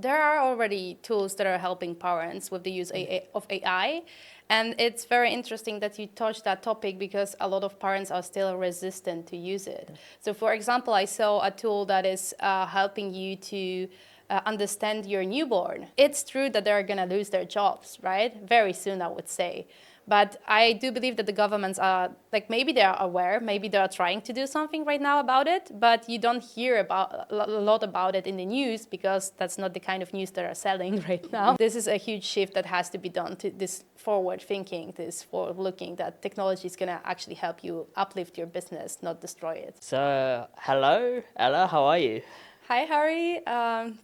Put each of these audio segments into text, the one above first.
There are already tools that are helping parents with the use of AI. And it's very interesting that you touched that topic because a lot of parents are still resistant to use it. So for example, I saw a tool that is helping you to understand your newborn. It's true that they're going to lose their jobs, right? Very soon, I would say. But I do believe that the governments are, like, maybe they are aware, maybe they are trying to do something right now about it, but you don't hear about a lot about it in the news because that's not the kind of news that are selling right now. This is a huge shift that has to be done to this forward thinking, this forward looking, that technology is going to actually help you uplift your business, not destroy it. So, hello, Ella, how are you? Hi, Harry.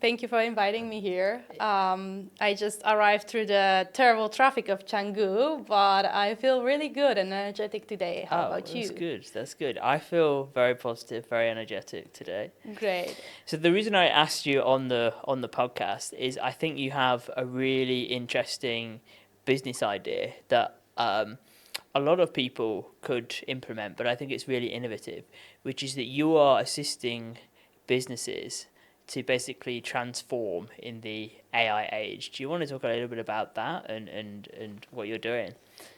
Thank you for inviting me here. I just arrived through the terrible traffic of Canggu, but I feel really good and energetic today. How about you? That's good, that's good. I feel very positive, very energetic today. Great. So the reason I asked you on the podcast is I think you have a really interesting business idea that a lot of people could implement, but I think it's really innovative, which is that you are assisting businesses to basically transform in the AI age. Do you want to talk a little bit about that and what you're doing?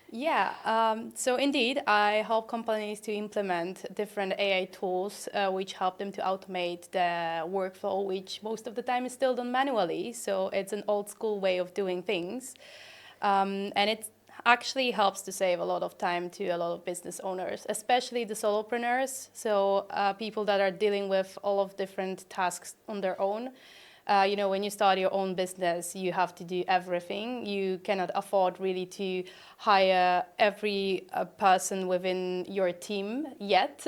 Yeah, so indeed, I help companies to implement different AI tools which help them to automate the workflow, which most of the time is still done manually. So it's an old school way of doing things. And it actually helps to save a lot of time to a lot of business owners, especially the solopreneurs. So people that are dealing with all of different tasks on their own. When you start your own business, you have to do everything. You cannot afford really to hire every person within your team yet.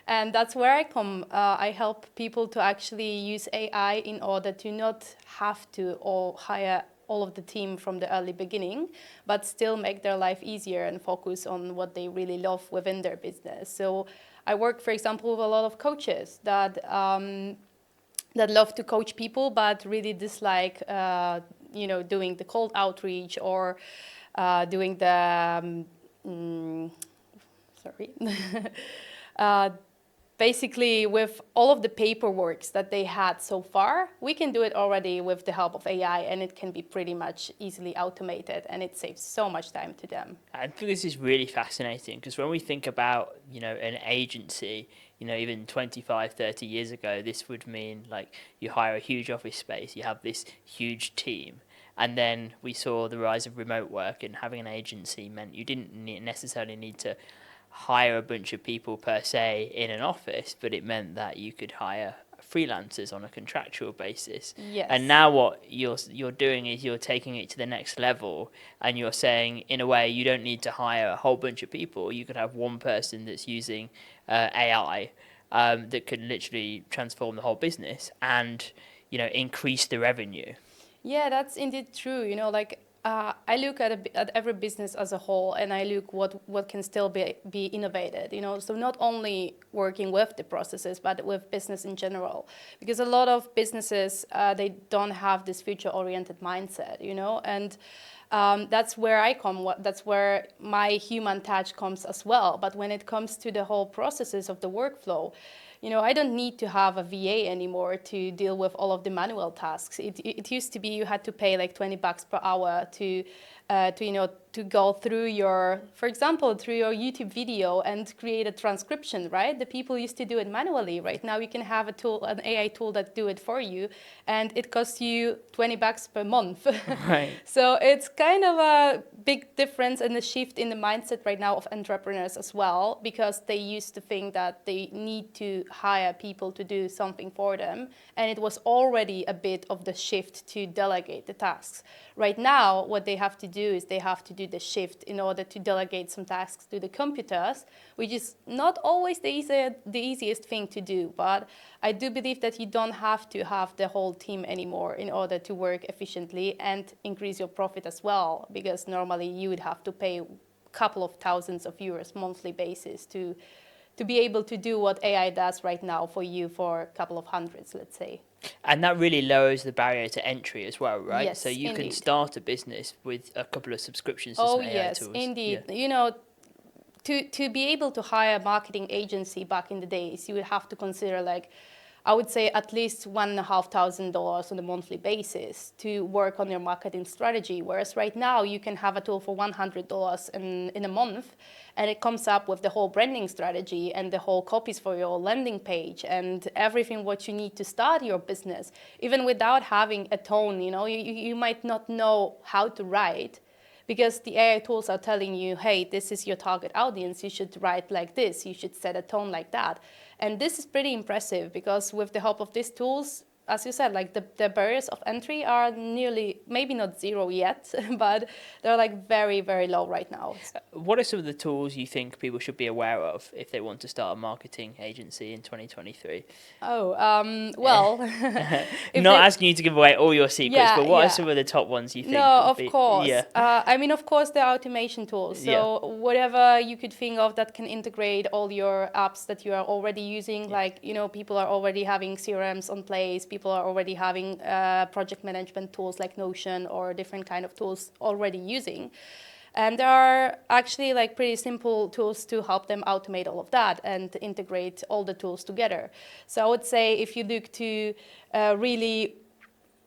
And that's where I come. I help people to actually use AI in order to not have to or hire all of the team from the early beginning, but still make their life easier and focus on what they really love within their business. So I work, for example, with a lot of coaches that love to coach people, but really dislike, doing the cold outreach or doing the, sorry, basically with all of the paperwork that they had so far, we can do it already with the help of AI, and it can be pretty much easily automated, and it saves so much time to them. I think this is really fascinating because when we think about, an agency, even 25, 30 years ago, this would mean like you hire a huge office space, you have this huge team. And then we saw the rise of remote work, and having an agency meant you didn't necessarily need to hire a bunch of people per se in an office, but it meant that you could hire freelancers on a contractual basis. Yes. And now what you're doing is you're taking it to the next level, and you're saying in a way you don't need to hire a whole bunch of people. You could have one person that's using AI that could literally transform the whole business and increase the revenue. Yeah, that's indeed true. I look at every business as a whole, and I look what can still be innovated. So not only working with the processes, but with business in general, because a lot of businesses they don't have this future-oriented mindset. And that's where I come. That's where my human touch comes as well. But when it comes to the whole processes of the workflow, I don't need to have a VA anymore to deal with all of the manual tasks. It used to be you had to pay like $20 per hour to go through for example, through your YouTube video and create a transcription, right? The people used to do it manually. Right now you can have an AI tool that do it for you, and it costs you $20 per month. Right. So it's kind of a big difference and a shift in the mindset right now of entrepreneurs as well, because they used to think that they need to hire people to do something for them, and it was already a bit of the shift to delegate the tasks. Right now, what they have to do is they have to do the shift in order to delegate some tasks to the computers, which is not always the easiest thing to do. But I do believe that you don't have to have the whole team anymore in order to work efficiently and increase your profit as well, because normally you would have to pay a couple of thousands of euros monthly basis to be able to do what AI does right now for you for a couple of hundreds, let's say. And that really lowers the barrier to entry as well, right? Yes, so you indeed. can start a business with a couple of subscriptions to Oh, some AI yes, tools. indeed. Yeah. To be able to hire a marketing agency back in the days, you would have to consider like I would say at least $1,500 on a monthly basis to work on your marketing strategy. Whereas right now you can have a tool for $100 in a month, and it comes up with the whole branding strategy and the whole copies for your landing page and everything what you need to start your business. Even without having a tone, you might not know how to write, because the AI tools are telling you, hey, this is your target audience, you should write like this, you should set a tone like that. And this is pretty impressive, because with the help of these tools, as you said, like the barriers of entry are nearly, maybe not zero yet, but they're like very, very low right now. What are some of the tools you think people should be aware of if they want to start a marketing agency in 2023? Well, not asking you to give away all your secrets, but what are some of the top ones you think? No, of course. Yeah. I mean, of course, there are automation tools. So whatever you could think of that can integrate all your apps that you are already using, like, people are already having CRMs on place, people are already having project management tools like Notion or different kind of tools already using. And there are actually like pretty simple tools to help them automate all of that and integrate all the tools together. So I would say if you look to really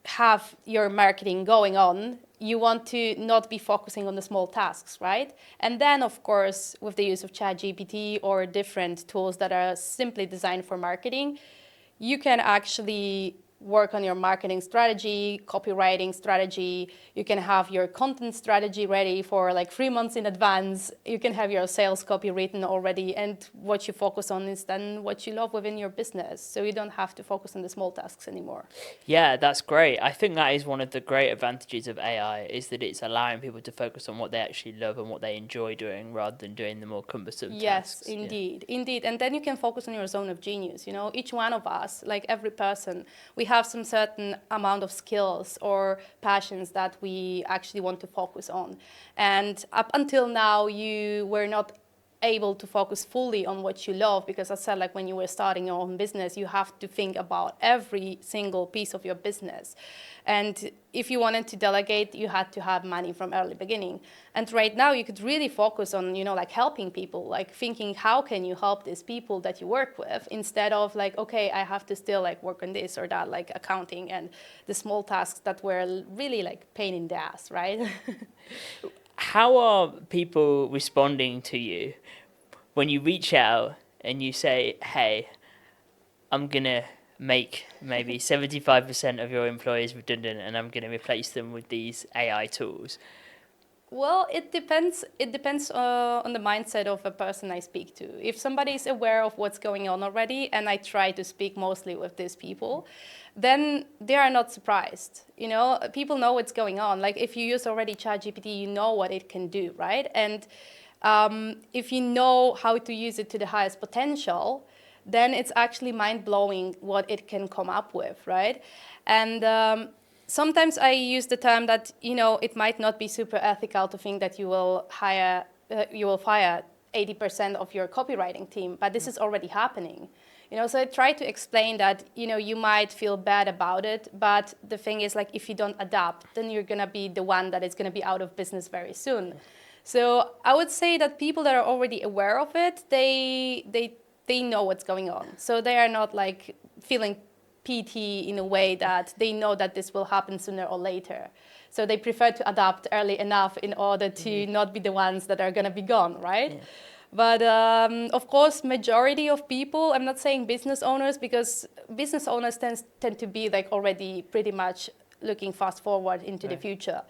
have your marketing going on, you want to not be focusing on the small tasks, right? And then, of course, with the use of ChatGPT or different tools that are simply designed for marketing, you can actually work on your marketing strategy, copywriting strategy. You can have your content strategy ready for like 3 months in advance. You can have your sales copy written already, and what you focus on is then what you love within your business. So you don't have to focus on the small tasks anymore. Yeah, that's great. I think that is one of the great advantages of AI, is that it's allowing people to focus on what they actually love and what they enjoy doing, rather than doing the more cumbersome tasks. Yes, indeed, indeed. And then you can focus on your zone of genius. Each one of us, like every person, we have some certain amount of skills or passions that we actually want to focus on. And up until now, you were not able to focus fully on what you love, because as I said, like when you were starting your own business, you have to think about every single piece of your business. And if you wanted to delegate, you had to have money from early beginning. And right now you could really focus on, like helping people, like thinking, how can you help these people that you work with, instead of like, okay, I have to still like work on this or that, like accounting and the small tasks that were really like pain in the ass, right? How are people responding to you when you reach out and you say, hey, I'm going to make maybe 75% of your employees redundant and I'm going to replace them with these AI tools? Well, it depends. It depends on the mindset of a person I speak to. If somebody is aware of what's going on already, and I try to speak mostly with these people, then they are not surprised. People know what's going on. Like if you use already ChatGPT, you know what it can do, right? And if you know how to use it to the highest potential, then it's actually mind-blowing what it can come up with, right? And sometimes I use the term that, it might not be super ethical to think that you will fire 80% of your copywriting team, but this is already happening. So I try to explain that, you might feel bad about it, but the thing is, like, if you don't adapt, then you're going to be the one that is going to be out of business very soon. So I would say that people that are already aware of it, they know what's going on. So they are not like feeling PT in a way that they know that this will happen sooner or later. So they prefer to adapt early enough in order to not be the ones that are going to be gone, right? Yeah. But of course, majority of people, I'm not saying business owners, because business owners tend to be like already pretty much looking fast forward into the future.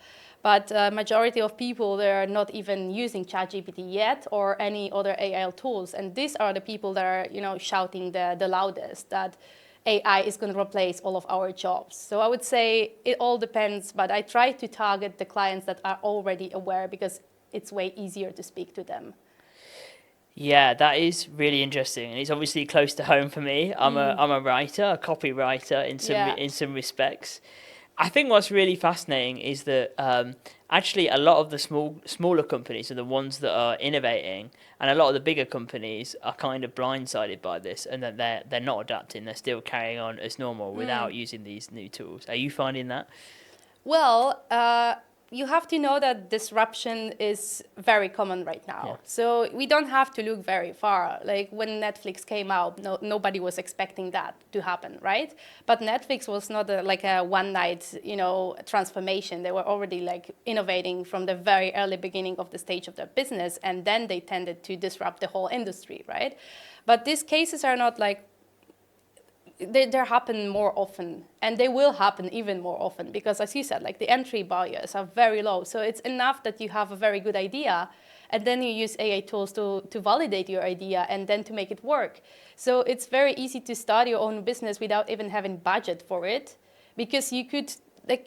But majority of people, they're not even using ChatGPT yet or any other AI tools. And these are the people that are, shouting the loudest that AI is going to replace all of our jobs. So I would say it all depends, but I try to target the clients that are already aware, because it's way easier to speak to them. Yeah, that is really interesting, and it's obviously close to home for me. I'm a writer, a copywriter in some respects. I think what's really fascinating is that actually a lot of the smaller companies are the ones that are innovating, and a lot of the bigger companies are kind of blindsided by this, and that they're not adapting. They're still carrying on as normal without using these new tools. Are you finding that? Well, you have to know that disruption is very common right now. Yeah. So we don't have to look very far. Like when Netflix came out, nobody was expecting that to happen, right? But Netflix was not like a one night, transformation. They were already like innovating from the very early beginning of the stage of their business, and then they tended to disrupt the whole industry, right? But these cases are not like, they happen more often, and they will happen even more often because, as you said, like the entry barriers are very low. So it's enough that you have a very good idea, and then you use AI tools to validate your idea and then to make it work. So it's very easy to start your own business without even having budget for it, because you could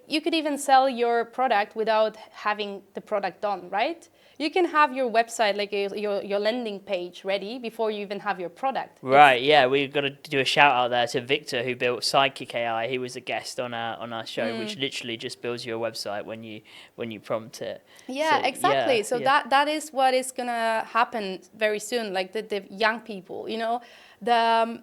even sell your product without having the product done, right? You can have your website, like your landing page ready before you even have your product. Right, yeah, we've got to do a shout out there to Victor, who built Sidekick AI. He was a guest on our show, which literally just builds your website when you prompt it. Yeah, So, exactly. yeah, So yeah. that is what is gonna happen very soon. Like the young people, the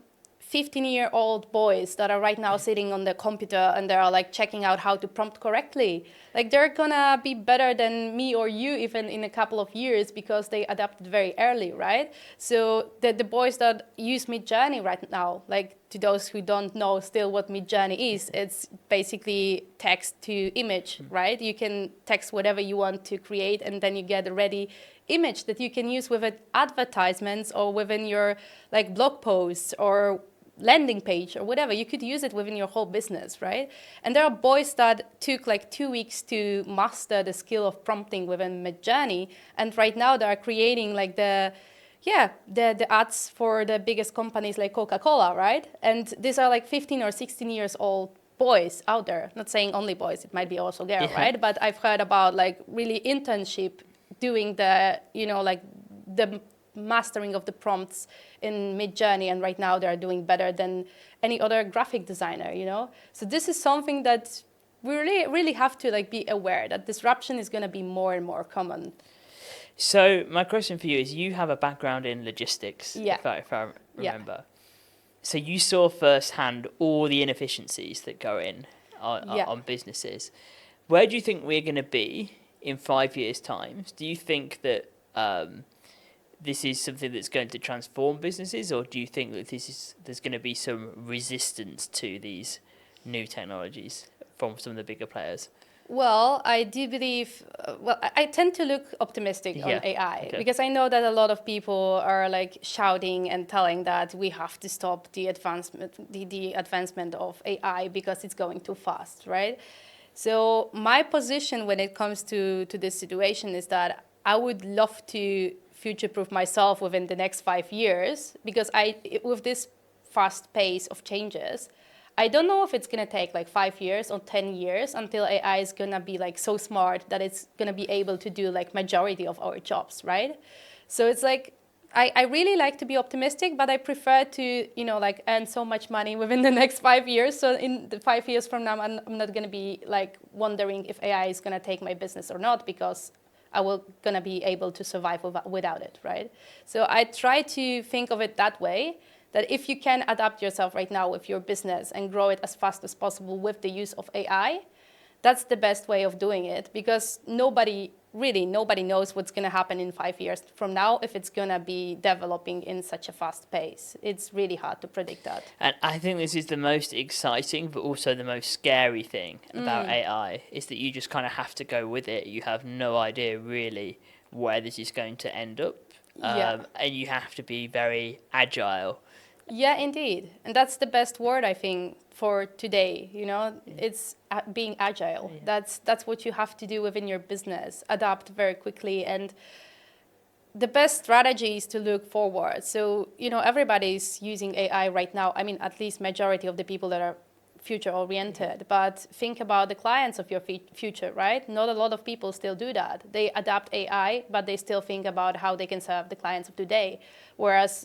15-year-old boys that are right now sitting on the computer and they are like checking out how to prompt correctly. Like they're gonna be better than me or you even in a couple of years because they adapted very early, right? So the boys that use Midjourney right now, like to those who don't know still what Midjourney is, it's basically text to image, right? You can text whatever you want to create, and then you get a ready image that you can use within advertisements or within your like blog posts or landing page or whatever. You could use it within your whole business, right? And there are boys that took like 2 weeks to master the skill of prompting within Midjourney, and right now they are creating like the ads for the biggest companies like Coca-Cola, right? And these are like 15 or 16 years old boys out there. Not saying only boys, it might be also girls, Yeah. right? But I've heard about like really internship doing the, like the mastering of the prompts in Midjourney, and right now they're doing better than any other graphic designer. So this is something that we really have to like be aware that disruption is going to be more and more common. So my question for you is, you have a background in logistics, Yeah. if I remember. So you saw firsthand all the inefficiencies that go on businesses. Where do you think we're going to be in 5 years' time? Do you think that this is something that's going to transform businesses, or do you think that there's going to be some resistance to these new technologies from some of the bigger players? Well, I do believe, I tend to look optimistic on AI because I know that a lot of people are like shouting and telling that we have to stop the advancement of AI because it's going too fast, right? So my position when it comes to this situation is that I would love to future-proof myself within the next 5 years, because with this fast pace of changes, I don't know if it's going to take like 5 years or 10 years until AI is going to be like so smart that it's going to be able to do like majority of our jobs, right? So it's like, I really like to be optimistic, but I prefer to, like earn so much money within the next 5 years. So in the 5 years from now, I'm not going to be like wondering if AI is going to take my business or not, because I will going to be able to survive without it, right? So I try to think of it that way, that if you can adapt yourself right now with your business and grow it as fast as possible with the use of AI, that's the best way of doing it, because nobody knows what's going to happen in 5 years from now if it's going to be developing in such a fast pace. It's really hard to predict that. And I think this is the most exciting but also the most scary thing about AI, is that you just kind of have to go with it. You have no idea really where this is going to end up. And you have to be very agile. Yeah, indeed. And that's the best word, I think, for today. It's being agile. Yeah. That's what you have to do within your business. Adapt very quickly. And the best strategy is to look forward. So, everybody's using AI right now. I mean, at least majority of the people that are future oriented, but think about the clients of your future, right? Not a lot of people still do that. They adapt AI, but they still think about how they can serve the clients of today. Whereas,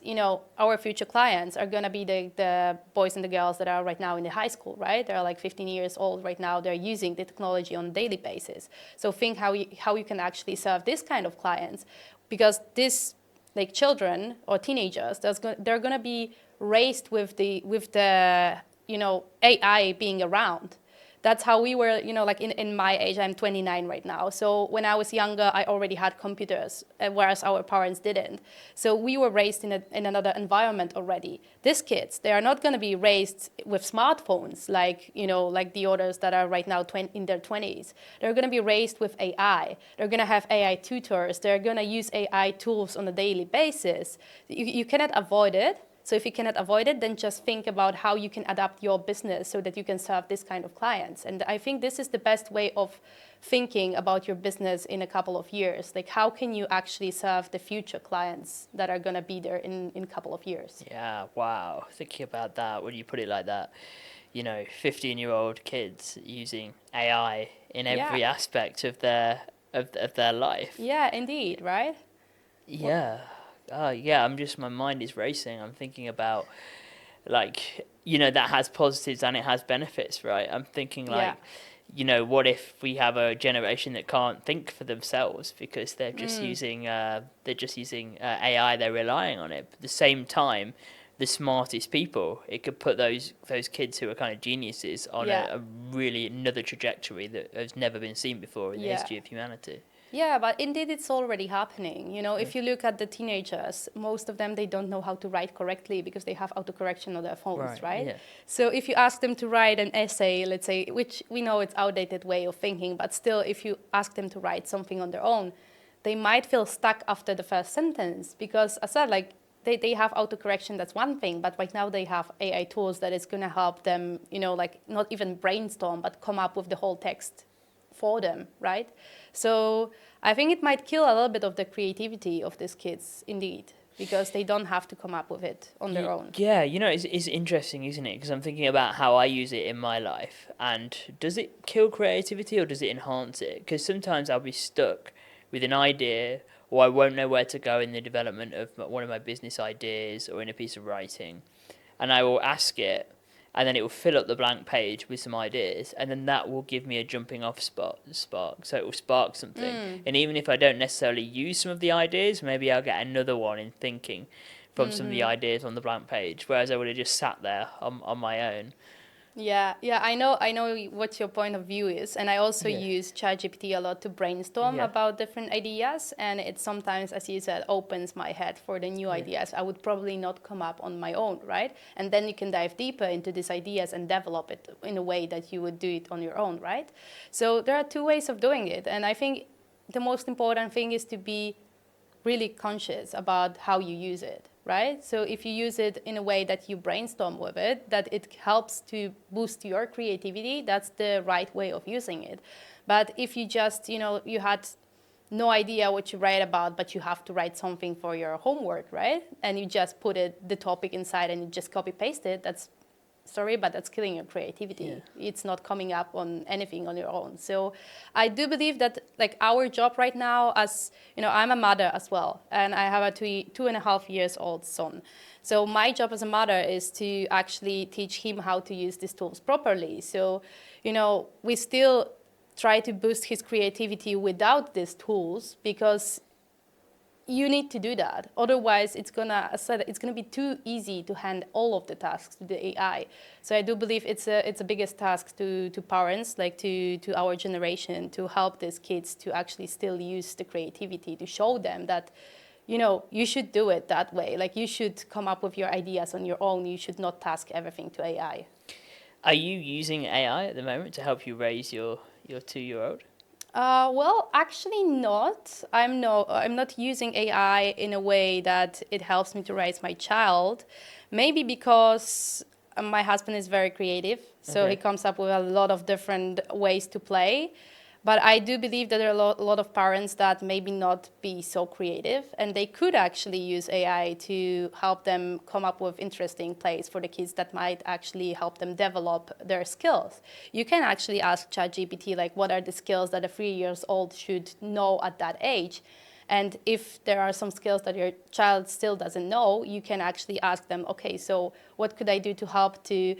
our future clients are going to be the boys and the girls that are right now in the high school, right? They're like 15 years old right now. They're using the technology on a daily basis. So think how you can actually serve this kind of clients, because this like children or teenagers, they're going to be raised with the AI being around. that's how we were, like in my age. I'm 29 right now. So when I was younger, I already had computers, whereas our parents didn't. So we were raised in another environment already. These kids, they are not going to be raised with smartphones like, like the others that are right now in their 20s. They're going to be raised with AI. They're going to have AI tutors. They're going to use AI tools on a daily basis. You cannot avoid it. So if you cannot avoid it, then just think about how you can adapt your business so that you can serve this kind of clients. And I think this is the best way of thinking about your business in a couple of years. Like, how can you actually serve the future clients that are going to be there in a couple of years? Yeah, wow. Thinking about that, when you put it like that, 15-year-old kids using AI in every aspect of their life. Yeah, indeed, right? Yeah. Yeah, my mind is racing. I'm thinking about, that has positives and it has benefits, right? I'm thinking what if we have a generation that can't think for themselves because they're just using AI, they're relying on it. But at the same time, the smartest people, it could put those kids who are kind of geniuses on a really another trajectory that has never been seen before in the history of humanity. Yeah, but indeed it's already happening. If you look at the teenagers, most of them, they don't know how to write correctly because they have autocorrection on their phones, right? Yeah. So if you ask them to write an essay, let's say, which we know it's outdated way of thinking, but still if you ask them to write something on their own, they might feel stuck after the first sentence because, as I said, they have autocorrection, that's one thing, but right now they have AI tools that is going to help them, not even brainstorm, but come up with the whole text for them, right? So I think it might kill a little bit of the creativity of these kids, indeed, because they don't have to come up with it on their own. Yeah, it's interesting, isn't it? Because I'm thinking about how I use it in my life, and does it kill creativity or does it enhance it? Because sometimes I'll be stuck with an idea, or I won't know where to go in the development of one of my business ideas or in a piece of writing, and I will ask it, and then it will fill up the blank page with some ideas, and then that will give me a jumping off spark. So it will spark something. And even if I don't necessarily use some of the ideas, maybe I'll get another one in thinking from some of the ideas on the blank page, whereas I would have just sat there on my own. Yeah, I know what your point of view is, and I also use ChatGPT a lot to brainstorm about different ideas, and it sometimes, as you said, opens my head for the new ideas I would probably not come up on my own, right? And then you can dive deeper into these ideas and develop it in a way that you would do it on your own, right? So there are two ways of doing it, and I think the most important thing is to be really conscious about how you use it, right? So if you use it in a way that you brainstorm with it, that it helps to boost your creativity, that's the right way of using it. But if you just, you had no idea what you write about, but you have to write something for your homework, right? And you just put the topic inside and you just copy paste it, but that's killing your creativity. Yeah. It's not coming up on anything on your own. So I do believe that our job right now, as I'm a mother as well, and I have a 2.5-year-old son. So my job as a mother is to actually teach him how to use these tools properly. So, we still try to boost his creativity without these tools because you need to do that. Otherwise, it's gonna be too easy to hand all of the tasks to the AI. So I do believe it's a biggest task to parents, to our generation, to help these kids to actually still use the creativity, to show them that, you should do it that way. You should come up with your ideas on your own. You should not task everything to AI. Are you using AI at the moment to help you raise your 2-year-old? Well, actually not. I'm not using AI in a way that it helps me to raise my child. Maybe because my husband is very creative, so he comes up with a lot of different ways to play. But I do believe that there are a lot of parents that maybe not be so creative, and they could actually use AI to help them come up with interesting plays for the kids that might actually help them develop their skills. You can actually ask ChatGPT, what are the skills that a 3-year-old should know at that age? And if there are some skills that your child still doesn't know, you can actually ask them, okay, so what could I do to help to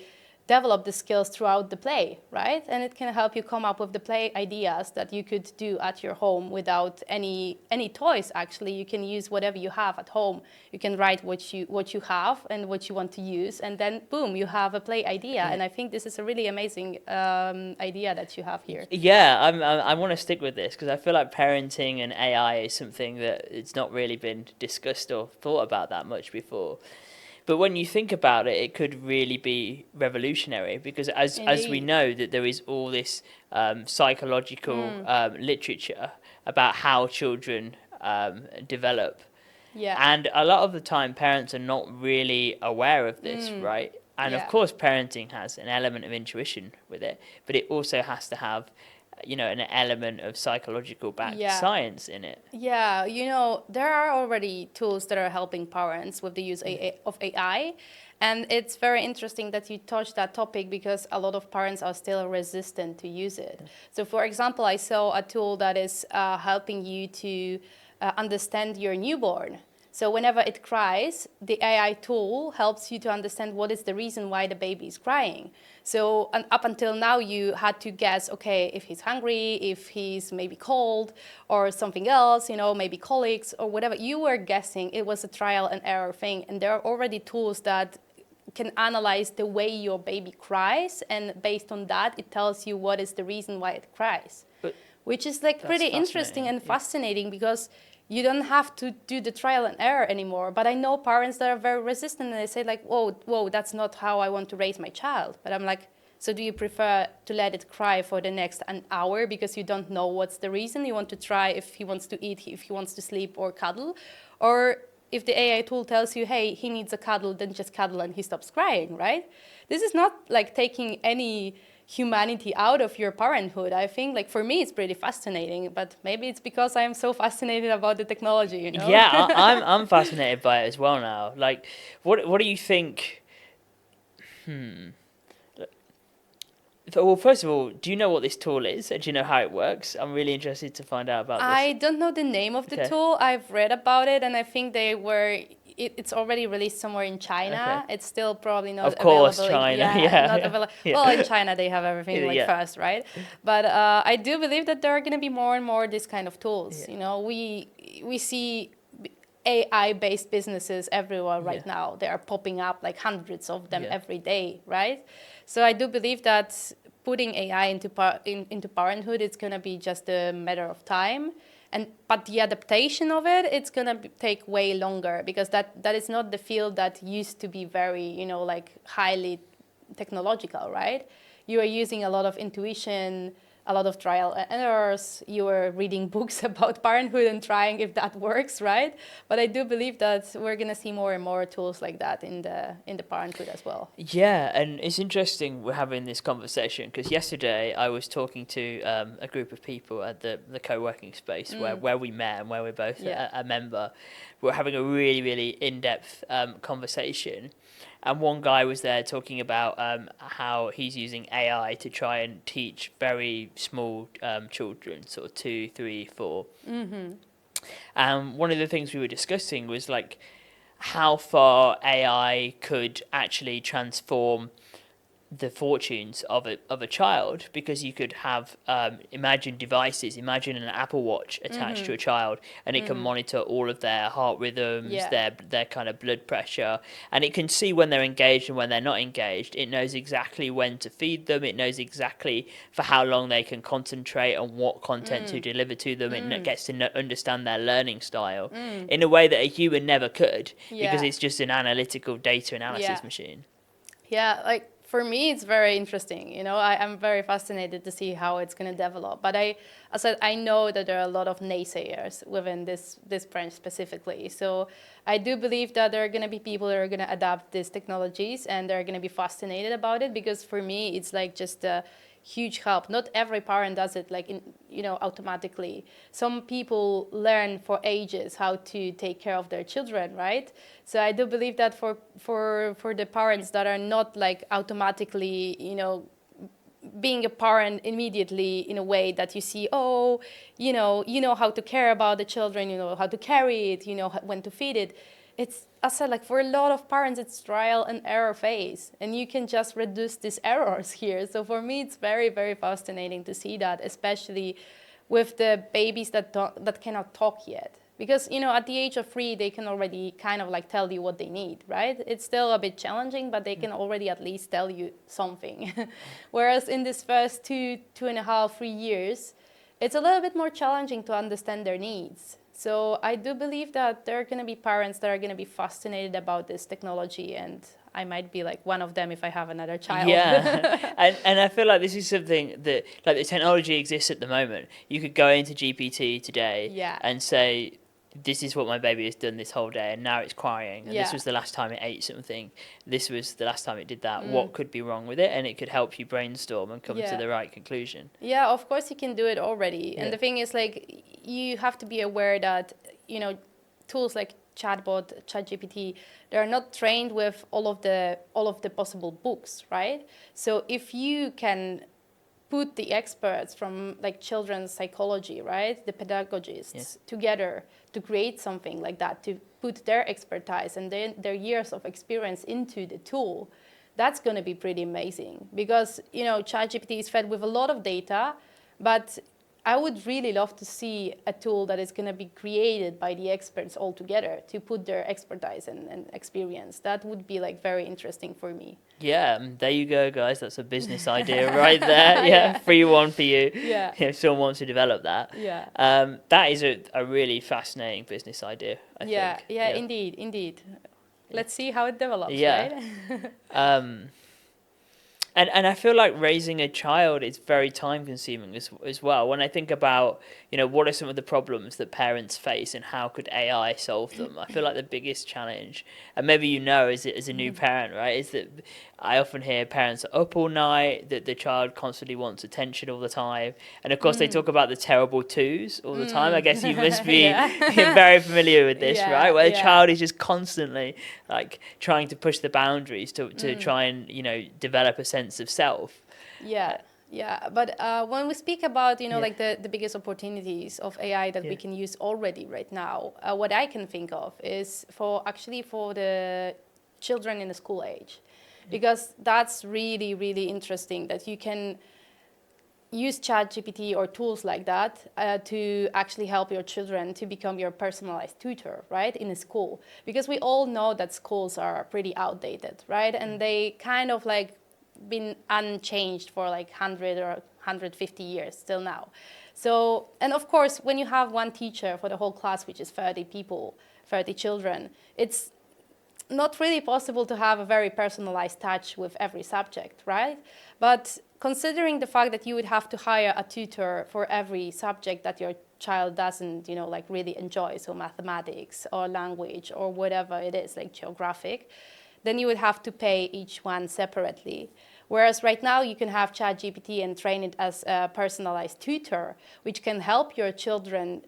develop the skills throughout the play, right? And it can help you come up with the play ideas that you could do at your home without any toys. Actually, you can use whatever you have at home. You can write what you have and what you want to use, and then boom, you have a play idea. And I think this is a really amazing idea that you have here. Yeah, I want to stick with this because I feel like parenting and AI is something that it's not really been discussed or thought about that much before. But when you think about it, it could really be revolutionary because as we Indeed. know that there is all this psychological literature about how children develop. Yeah. And a lot of the time, parents are not really aware of this, right? And of Yeah. course, parenting has an element of intuition with it, but it also has to have, an element of psychological backed Yeah. science in it. Yeah, there are already tools that are helping parents with the use of AI. And it's very interesting that you touched that topic because a lot of parents are still resistant to use it. So, for example, I saw a tool that is helping you to understand your newborn. So whenever it cries, the AI tool helps you to understand what is the reason why the baby is crying. So up until now, you had to guess, okay, if he's hungry, if he's maybe cold, or something else, maybe colics or whatever. You were guessing. It was a trial and error thing. And there are already tools that can analyze the way your baby cries. And based on that, it tells you what is the reason why it cries. But Which is like pretty interesting and fascinating because you don't have to do the trial and error anymore. But I know parents that are very resistant and they say like, whoa, that's not how I want to raise my child. But I'm like, so do you prefer to let it cry for the next an hour because you don't know what's the reason? You want to try if he wants to eat, if he wants to sleep or cuddle? Or if the AI tool tells you, hey, he needs a cuddle, then just cuddle and he stops crying, right? This is not like taking any humanity out of your parenthood. I think like for me it's pretty fascinating, but maybe it's because I'm so fascinated about the technology, Yeah, I'm fascinated by it as well now. Like, what do you think? Well, first of all, do you know what this tool is? And do you know how it works? I'm really interested to find out about this. I don't know the name of the tool. I've read about it, and I think it's already released somewhere in China. Okay. It's still probably not Of course, available. China. Available. Yeah. Well, in China they have everything first, right? But I do believe that there are going to be more and more this kind of tools. Yeah. We see AI-based businesses everywhere right now. They are popping up like hundreds of them every day, right? So I do believe that putting AI into parenthood, it's going to be just a matter of time. But the adaptation of it, it's going to take way longer because that is not the field that used to be very, like highly technological, right? You are using a lot of intuition, a lot of trial and errors. You were reading books about parenthood and trying if that works, right? But I do believe that we're going to see more and more tools like that in the parenthood as well. Yeah, and it's interesting we're having this conversation because yesterday I was talking to a group of people at the co-working space where we met and where we're both a member. We're having a really, really in-depth conversation. And one guy was there talking about how he's using AI to try and teach very small children, sort of 2, 3, 4. And one of the things we were discussing was like how far AI could actually transform the fortunes of a child, because you could have imagine an Apple Watch attached to a child and it can monitor all of their heart rhythms, their kind of blood pressure, and it can see when they're engaged and when they're not engaged. It knows exactly when to feed them, it knows exactly for how long they can concentrate on what content to deliver to them. It gets to understand their learning style in a way that a human never could, because it's just an analytical data analysis machine. Like for me, it's very interesting. I'm very fascinated to see how it's going to develop. But as I said, I know that there are a lot of naysayers within this branch specifically. So I do believe that there are going to be people that are going to adapt these technologies and they're going to be fascinated about it, because for me, it's like just a huge help. Not every parent does it like automatically. Some people learn for ages how to take care of their children, right? So I do believe that for the parents that are not like automatically, being a parent immediately in a way that you see, you know how to care about the children, you know how to carry it, you know when to feed it. it's, as I said, like for a lot of parents, it's trial and error phase, and you can just reduce these errors here. So for me, it's very, very fascinating to see that, especially with the babies that cannot talk yet. Because, at the age of 3, they can already kind of like tell you what they need, right? It's still a bit challenging, but they can already at least tell you something. Whereas in this first 2.5, 3 years, it's a little bit more challenging to understand their needs. So I do believe that there are going to be parents that are going to be fascinated about this technology, and I might be like one of them if I have another child. Yeah, and I feel like this is something that, like, the technology exists at the moment. You could go into GPT today Yeah. and say, this is what my baby has done this whole day, and now it's crying, and this Yeah. was the last time it ate something, this was the last time it did that, what could be wrong with it, and it could help you brainstorm and come to the right conclusion. Yeah, of course you can do it already. Yeah. And the thing is, like, you have to be aware that, tools like ChatGPT, they're not trained with all of the possible books, right? So if you can put the experts from like children's psychology, right, the pedagogists together to create something like that, to put their expertise and their years of experience into the tool, that's going to be pretty amazing. Because ChatGPT is fed with a lot of data, but I would really love to see a tool that is going to be created by the experts all together to put their expertise and experience. That would be like very interesting for me. Yeah, there you go, guys. That's a business idea right there. Yeah, free one for you. Yeah. If someone wants to develop that. Yeah. That is a really fascinating business idea, I think. Yeah, indeed. Let's see how it develops, Yeah. right? And I feel like raising a child is very time consuming as well. When I think about, what are some of the problems that parents face and how could AI solve them? I feel like the biggest challenge, and maybe as a new parent, right, is that I often hear parents are up all night, that the child constantly wants attention all the time. And of course they talk about the terrible twos all the time. I guess you must be very familiar with this, right? Where the child is just constantly like trying to push the boundaries to try and, develop a sense of self. Yeah, but when we speak about, like the biggest opportunities of AI that we can use already right now, what I can think of is for the children in the school age, because that's really, really interesting that you can use ChatGPT or tools like that to actually help your children to become your personalized tutor, right, in a school. Because we all know that schools are pretty outdated, right, and they kind of like been unchanged for like 100 or 150 years still now. So, and of course, when you have one teacher for the whole class, which is 30 people, 30 children, it's not really possible to have a very personalized touch with every subject, right? But considering the fact that you would have to hire a tutor for every subject that your child doesn't, like really enjoy, so mathematics or language or whatever it is, like geographic, then you would have to pay each one separately. Whereas right now you can have ChatGPT and train it as a personalized tutor, which can help your children,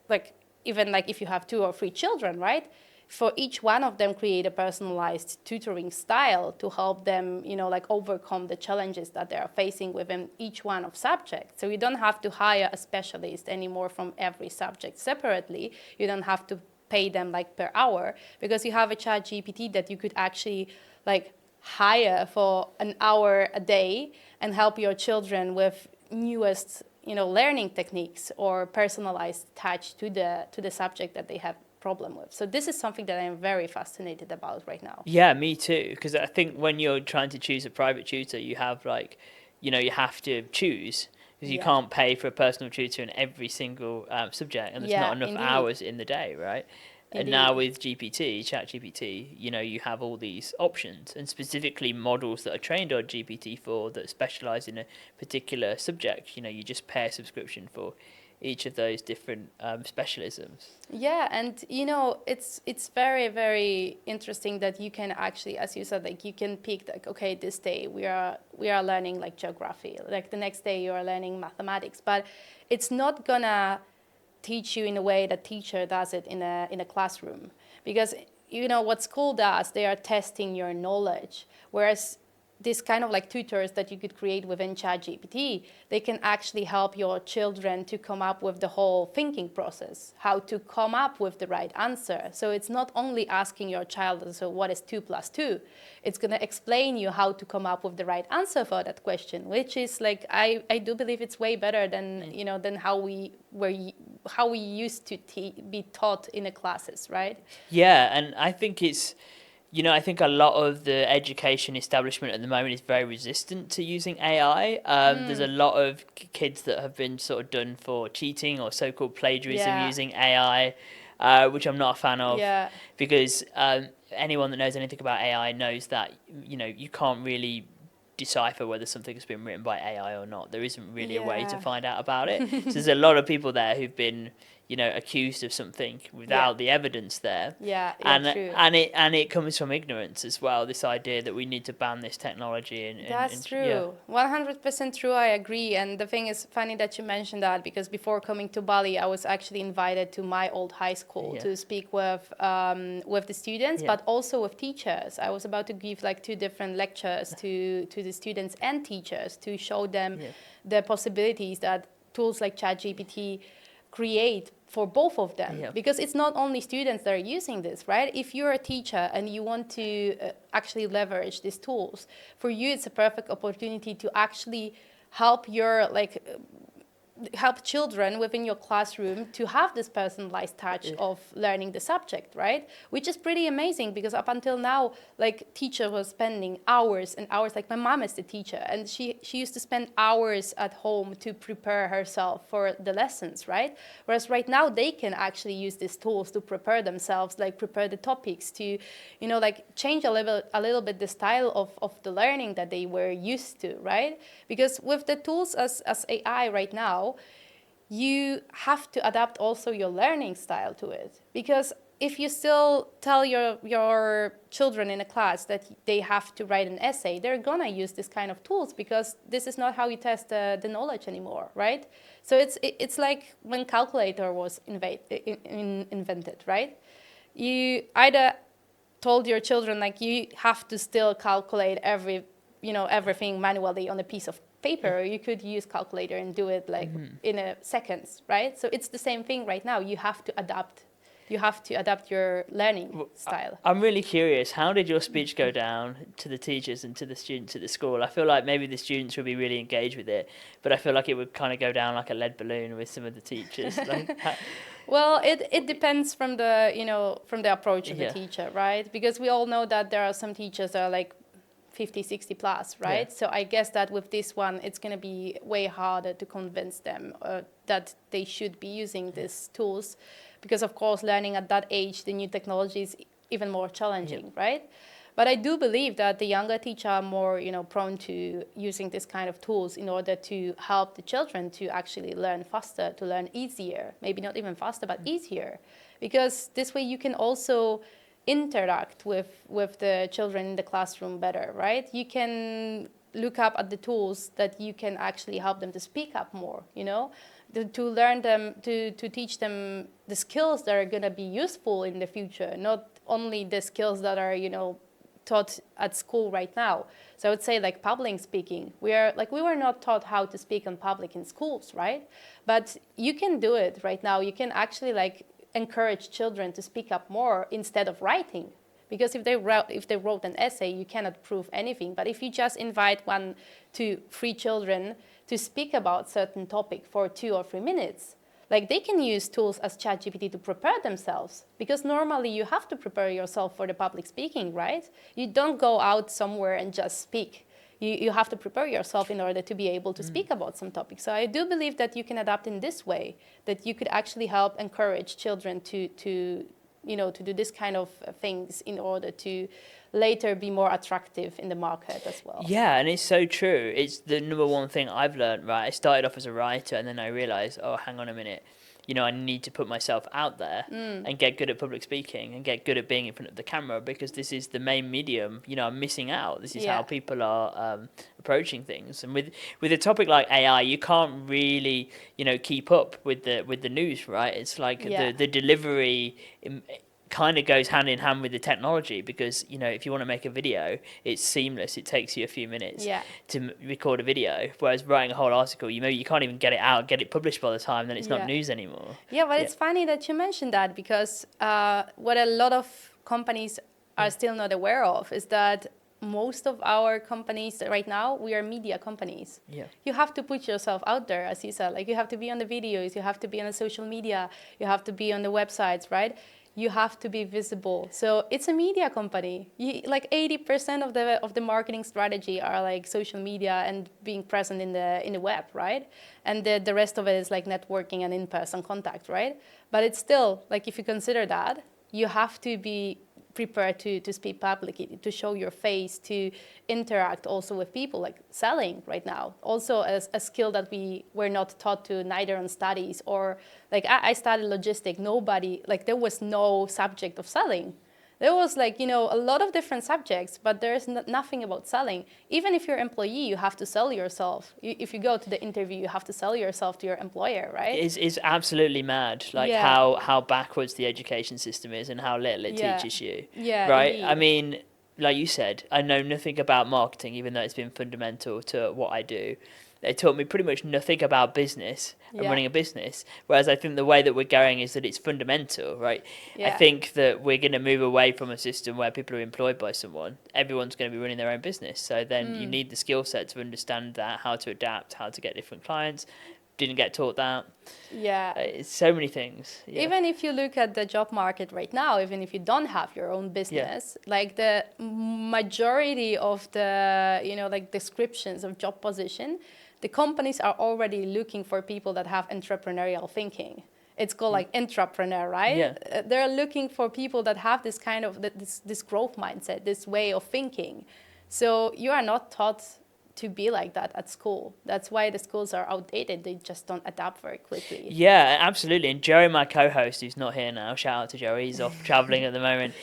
like even like if you have 2 or 3 children, right? For each one of them create a personalized tutoring style to help them, like overcome the challenges that they are facing within each one of subjects. So you don't have to hire a specialist anymore from every subject separately. You don't have to pay them like per hour, because you have a ChatGPT that you could actually like hire for an hour a day and help your children with newest learning techniques or personalized touch to the subject that they have problem with. So this is something that I'm very fascinated about right now. Yeah, me too. Because I think when you're trying to choose a private tutor, you have you have to choose, because you can't pay for a personal tutor in every single subject, and there's not enough hours in the day, right? And now with ChatGPT, you have all these options, and specifically models that are trained on GPT-4 that specialize in a particular subject. You just pay a subscription for each of those different specialisms. Yeah, and it's very, very interesting that you can actually, as you said, like you can pick like, okay, this day we are learning like geography, like the next day you are learning mathematics, but it's not gonna teach you in a way that teacher does it in a classroom, because what school does, they are testing your knowledge, whereas this kind of like tutors that you could create within ChatGPT, they can actually help your children to come up with the whole thinking process, how to come up with the right answer. So it's not only asking your child, so what is 2 plus 2? It's going to explain you how to come up with the right answer for that question, which is like, I do believe it's way better than, you know, than how we used to be taught in the classes, right? Yeah, and I think it's, you know, I think a lot of the education establishment at the moment is very resistant to using AI. There's a lot of kids that have been sort of done for cheating or so-called plagiarism using AI, which I'm not a fan of, because anyone that knows anything about AI knows that, you know, you can't really decipher whether something has been written by AI or not. There isn't really a way to find out about it. So there's a lot of people there who've been, you know, accused of something without the evidence there. True. And it comes from ignorance as well, this idea that we need to ban this technology. That's true. 100% true, I agree. And the thing is funny that you mentioned that, because before coming to Bali, I was actually invited to my old high school to speak with the students, but also with teachers. I was about to give like 2 different lectures to the students and teachers to show them the possibilities that tools like ChatGPT create for both of them, because it's not only students that are using this, right? If you're a teacher and you want to actually leverage these tools, for you it's a perfect opportunity to actually help your help children within your classroom to have this personalized touch of learning the subject, right? Which is pretty amazing, because up until now, like, teacher was spending hours and hours. Like, my mom is the teacher, and she used to spend hours at home to prepare herself for the lessons, right? Whereas right now they can actually use these tools to prepare themselves, like prepare the topics, to, you know, like change a little bit the style of the learning that they were used to, right? Because with the tools as AI right now, you have to adapt also your learning style to it. Because if you still tell your children in a class that they have to write an essay, they're gonna use this kind of tools, because this is not how you test the knowledge anymore, right? So it's like when calculator was invented, right? You either told your children, like, you have to still calculate everything manually on a piece of paper. You could use calculator and do it like in a seconds, right? So it's the same thing right now. You have to adapt. You have to adapt your learning style. I'm really curious, how did your speech go down to the teachers and to the students at the school? I feel like maybe the students would be really engaged with it, but I feel like it would kind of go down like a lead balloon with some of the teachers. Well, it depends from the approach of the teacher, right? Because we all know that there are some teachers that are like 50, 60 plus, right? So I guess that with this one, it's going to be way harder to convince them that they should be using these tools, because of course, learning at that age, the new technology is even more challenging, right? But I do believe that the younger teachers are more, prone to using this kind of tools in order to help the children to actually learn faster, to learn easier, maybe not even faster, but easier, because this way you can also interact with the children in the classroom better, right? You can look up at the tools that you can actually help them to speak up more, to learn them, to teach them the skills that are going to be useful in the future, not only the skills that are, taught at school right now. So I would say, like, public speaking. We were not taught how to speak in public in schools, right? But you can do it right now. You can actually, like, encourage children to speak up more instead of writing, because if they wrote an essay, you cannot prove anything. But if you just invite 1 to 3 children to speak about certain topic for 2 or 3 minutes, like, they can use tools as ChatGPT to prepare themselves, because normally you have to prepare yourself for the public speaking, right? You don't go out somewhere and just speak. You have to prepare yourself in order to be able to speak about some topics. So I do believe that you can adapt in this way, that you could actually help encourage children to do this kind of things in order to later be more attractive in the market as well. Yeah, and it's so true. It's the number one thing I've learned, right? I started off as a writer, and then I realized, oh, hang on a minute. I need to put myself out there and get good at public speaking and get good at being in front of the camera, because this is the main medium. I'm missing out. This is how people are approaching things. And with a topic like AI, you can't really, keep up with the news, right? It's like the delivery kind of goes hand in hand with the technology, because if you want to make a video, it's seamless. It takes you a few minutes to record a video, whereas writing a whole article, you can't even get it out, get it published by the time, then it's not news anymore. But it's funny that you mentioned that, because what a lot of companies are still not aware of is that most of our companies right now, we are media companies. You have to put yourself out there, as you said. Like, you have to be on the videos, you have to be on the social media, you have to be on the websites, right? You have to be visible. So it's a media company. Like 80% of the marketing strategy are like social media and being present in the web, right? And the rest of it is like networking and in-person contact, right? But it's still, like, if you consider that, you have to be prepared to speak publicly, to show your face, to interact also with people, like selling right now. Also a skill that we were not taught to, neither on studies or, like, I studied logistics. Nobody, like, there was no subject of selling. There was, like, a lot of different subjects, but there's nothing about selling. Even if you're an employee, you have to sell yourself. If you go to the interview, you have to sell yourself to your employer, right? It's absolutely mad, like how backwards the education system is and how little it teaches you. Right? Indeed. I mean, like you said, I know nothing about marketing, even though it's been fundamental to what I do. They taught me pretty much nothing about business and running a business. Whereas I think the way that we're going is that it's fundamental, right? I think that we're going to move away from a system where people are employed by someone. Everyone's going to be running their own business. So then you need the skill set to understand that, how to adapt, how to get different clients. Didn't get taught that. It's so many things. Even if you look at the job market right now, even if you don't have your own business, like the majority of the, like, descriptions of job position, the companies are already looking for people that have entrepreneurial thinking. It's called like entrepreneur, right? They're looking for people that have this kind of this growth mindset, this way of thinking. So you are not taught to be like that at school. That's why the schools are outdated. They just don't adapt very quickly. Yeah, absolutely. And Joey, my co-host, who's not here now, shout out to Joey, he's off traveling at the moment.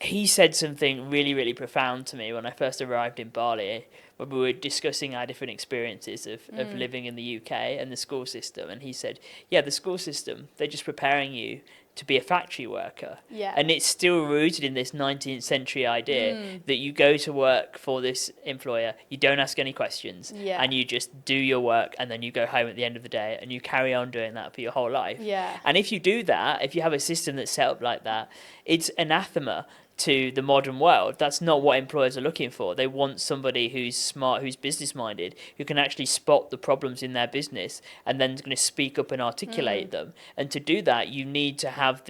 He said something really, really profound to me when I first arrived in Bali, when we were discussing our different experiences of living in the UK and the school system. And he said, the school system, they're just preparing you to be a factory worker. And it's still rooted in this 19th century idea that you go to work for this employer, you don't ask any questions, and you just do your work, and then you go home at the end of the day and you carry on doing that for your whole life. And if you do that, if you have a system that's set up like that, it's anathema to the modern world. That's not what employers are looking for. They want somebody who's smart, who's business minded, who can actually spot the problems in their business and then is going to speak up and articulate them. And to do that, you need to have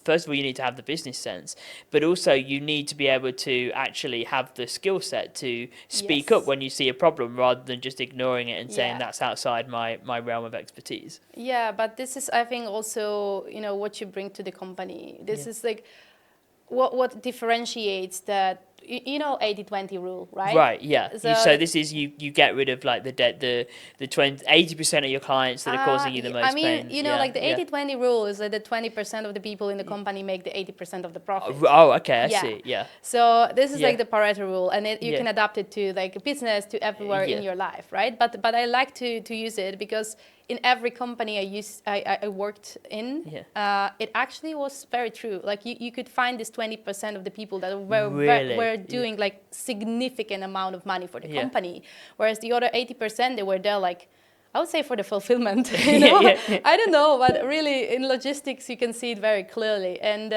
first of all, you need to have the business sense, but also you need to be able to actually have the skill set to speak up when you see a problem, rather than just ignoring it and saying that's outside my realm of expertise. But this is, I think, also, what you bring to the company. This is like, what differentiates that, 80-20 rule, right? Right, yeah. So this is you get rid of like the 80% of your clients that are causing you the most pain. Like the 80-20 rule is that the 20% of the people in the company make the 80% of the profit. Oh, okay, I see. Yeah. So this is like the Pareto rule, and you can adapt it to like business, to everywhere in your life, right? But I like to use it because in every company I worked in, it actually was very true. Like you could find this 20% of the people that were doing like significant amount of money for the company, whereas the other 80%, they were there like, I would say, for the fulfillment. I don't know, but really in logistics you can see it very clearly. And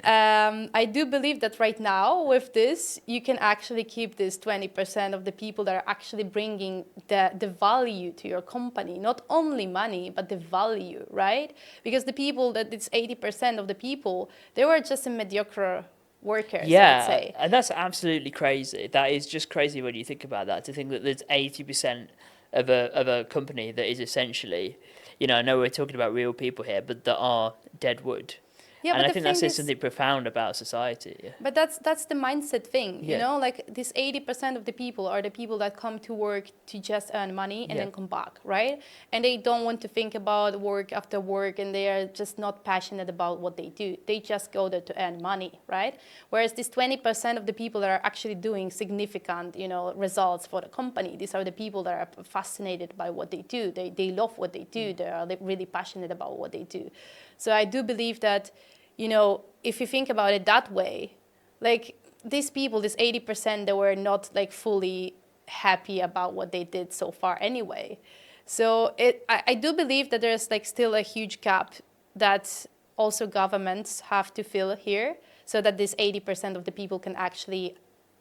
I do believe that right now with this, you can actually keep this 20% of the people that are actually bringing the value to your company, not only money, but the value, right? Because the people that it's 80% of the people, they were just a mediocre workers, I would say. And that's absolutely crazy. That is just crazy when you think about that, to think that there's 80% of a company that is essentially, I know we're talking about real people here, but that are dead wood. And I think that says something profound about society. But that's the mindset thing, like this 80% of the people are the people that come to work to just earn money and then come back, right? And they don't want to think about work after work, and they are just not passionate about what they do. They just go there to earn money, right? Whereas this 20% of the people that are actually doing significant, results for the company, these are the people that are fascinated by what they do. They love what they do. They are really passionate about what they do. So I do believe that if you think about it that way, like these people, this 80%, they were not like fully happy about what they did so far anyway. So I do believe that there's like still a huge gap that also governments have to fill here, so that this 80% of the people can actually,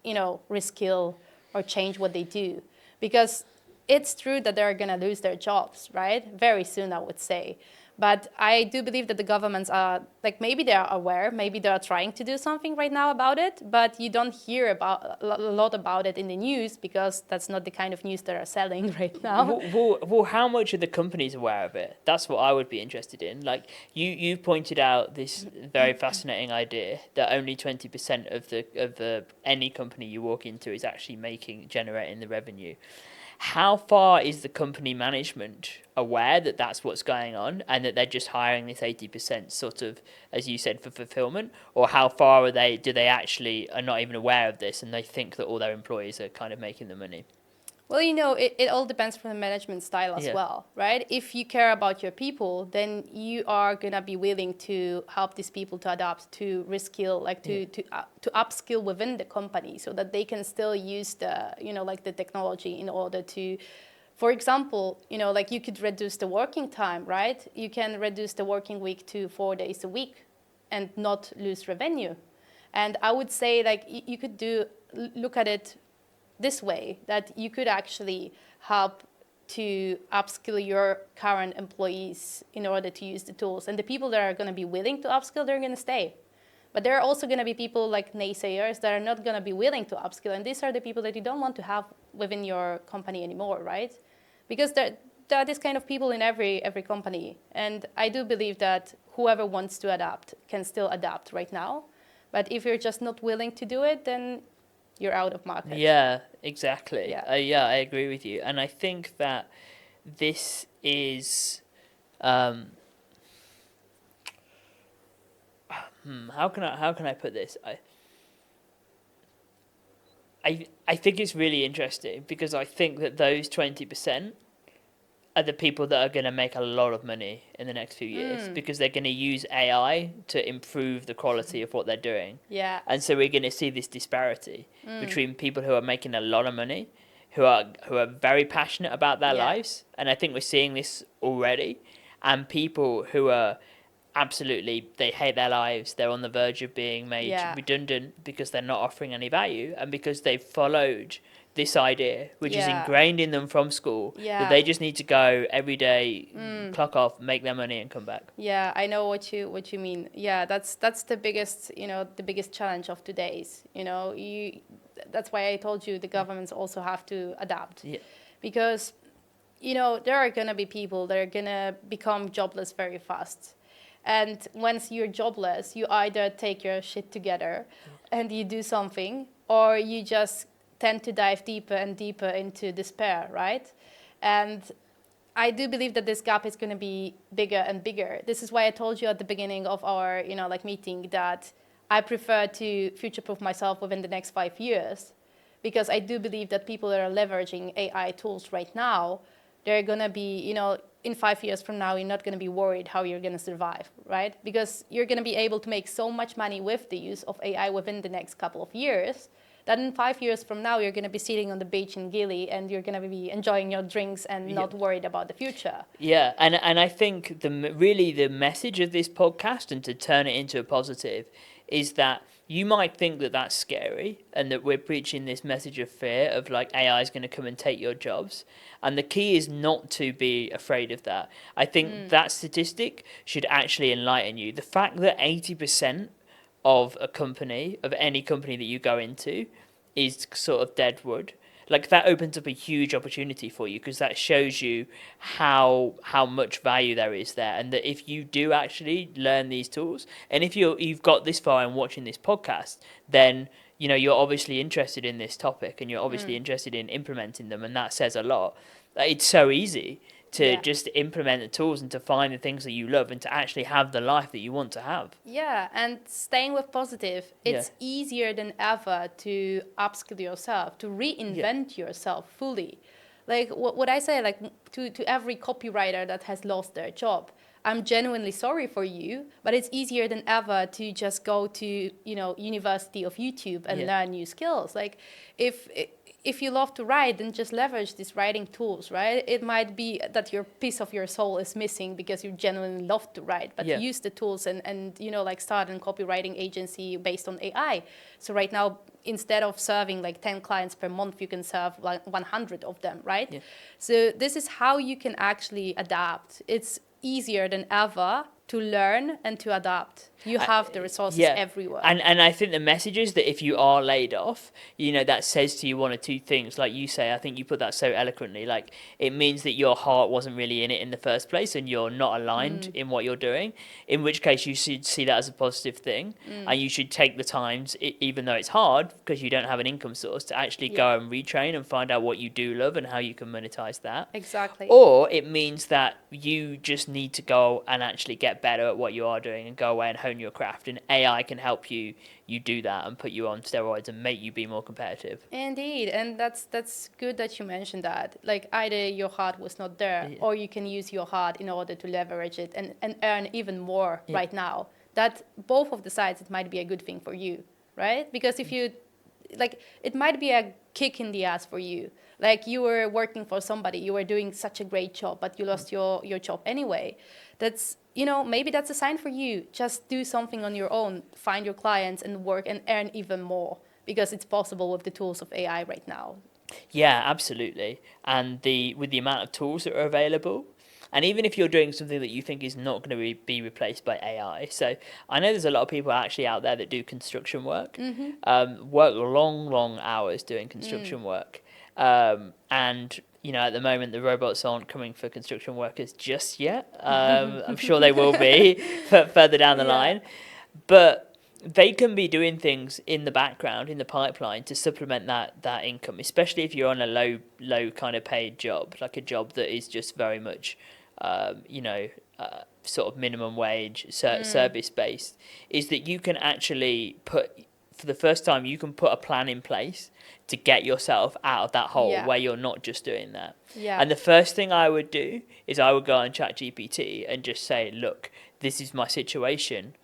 reskill or change what they do. Because it's true that they're going to lose their jobs, right? Very soon, I would say. But I do believe that the governments are, like, maybe they are aware, maybe they are trying to do something right now about it, but you don't hear a lot about it in the news, because that's not the kind of news that are selling right now. Well, how much are the companies aware of it? That's what I would be interested in. Like, you pointed out this very fascinating idea that only 20% of the any company you walk into is actually generating the revenue. How far is the company management aware that that's what's going on, and that they're just hiring this 80% sort of, as you said, for fulfillment? Or how far do they actually are not even aware of this, and they think that all their employees are kind of making the money? Well, it all depends from the management style as well, right? If you care about your people, then you are going to be willing to help these people to adapt, to reskill, like to upskill within the company, so that they can still use the technology in order to, for example, like you could reduce the working time, right? You can reduce the working week to 4 days a week and not lose revenue. And I would say, like, you could look at it this way, that you could actually help to upskill your current employees in order to use the tools. And the people that are going to be willing to upskill, they're going to stay. But there are also going to be people like naysayers that are not going to be willing to upskill. And these are the people that you don't want to have within your company anymore, right? Because there are this kind of people in every company. And I do believe that whoever wants to adapt can still adapt right now. But if you're just not willing to do it, then you're out of market. Yeah, exactly. Yeah. I agree with you, and I think that this is, how can I put this? I think it's really interesting, because I think that those 20% are the people that are going to make a lot of money in the next few years, because they're going to use AI to improve the quality of what they're doing. Yeah. And so we're going to see this disparity between people who are making a lot of money, who are very passionate about their lives, and I think we're seeing this already, and people who are absolutely, they hate their lives, they're on the verge of being made redundant because they're not offering any value, and because they've followed this idea, which is ingrained in them from school, that they just need to go every day, clock off, make their money, and come back. Yeah, I know what you mean. Yeah, that's the biggest challenge of today's. That's why I told you the governments also have to adapt. Yeah. Because there are gonna be people that are gonna become jobless very fast. And once you're jobless, you either take your shit together and you do something, or you just tend to dive deeper and deeper into despair, right? And I do believe that this gap is going to be bigger and bigger. This is why I told you at the beginning of our meeting that I prefer to future-proof myself within the next 5 years, because I do believe that people that are leveraging AI tools right now, they're going to be, in 5 years from now, you're not going to be worried how you're going to survive, right? Because you're going to be able to make so much money with the use of AI within the next couple of years, that in 5 years from now, you're going to be sitting on the beach in Gili, and you're going to be enjoying your drinks and not worried about the future. Yeah, and I think the message of this podcast, and to turn it into a positive, is that you might think that that's scary, and that we're preaching this message of fear of like AI is going to come and take your jobs. And the key is not to be afraid of that. I think that statistic should actually enlighten you. The fact that 80% of any company that you go into, is sort of dead wood. Like, that opens up a huge opportunity for you, because that shows you how much value there is there, and that if you do actually learn these tools, and if you've got this far in watching this podcast, then you're obviously interested in this topic, and you're obviously interested in implementing them, and that says a lot. It's so easy to just implement the tools and to find the things that you love and to actually have the life that you want to have. Yeah, and staying with positive, it's easier than ever to upskill yourself, to reinvent yourself fully. Like what I say, like to every copywriter that has lost their job, I'm genuinely sorry for you, but it's easier than ever to just go to, University of YouTube and Yeah. learn new skills. Like if if you love to write, then just leverage these writing tools, right? It might be that your piece of your soul is missing because you genuinely love to write, but Yeah. use the tools and like start a copywriting agency based on AI. So right now, instead of serving like 10 clients per month, you can serve like 100 of them, right? Yeah. So this is how you can actually adapt. It's easier than ever to learn and to adapt. You have the resources Yeah. everywhere. And I think the message is that if you are laid off, that says to you one or two things. Like you say, I think you put that so eloquently. Like, it means that your heart wasn't really in it in the first place and you're not aligned in what you're doing, in which case you should see that as a positive thing. And you should take the time, even though it's hard because you don't have an income source, to actually go and retrain and find out what you do love and how you can monetize that. Exactly. Or it means that you just need to go and actually get better at what you are doing and go away and hone your craft, and AI can help you do that and put you on steroids and make you be more competitive. Indeed, and that's good that you mentioned that. Like either your heart was not there, or you can use your heart in order to leverage it and earn even more right now. That both of the sides, it might be a good thing for you, right? Because if you, like, it might be a kick in the ass for you. Like you were working for somebody, you were doing such a great job, but you lost your job anyway. That's, maybe that's a sign for you. Just do something on your own, find your clients and work and earn even more, because it's possible with the tools of AI right now. Yeah, absolutely. And with the amount of tools that are available, and even if you're doing something that you think is not going to be replaced by AI. So I know there's a lot of people actually out there that do construction work, work long hours doing construction work. And at the moment, the robots aren't coming for construction workers just yet. I'm sure they will be further down the line. But they can be doing things in the background, in the pipeline, to supplement that income, especially if you're on a low kind of paid job, like a job that is just very much, sort of minimum wage, service based, is that you can actually for the first time, you can put a plan in place to get yourself out of that hole where you're not just doing that. Yeah. And the first thing I would do is I would go on ChatGPT and just say, look, this is my situation.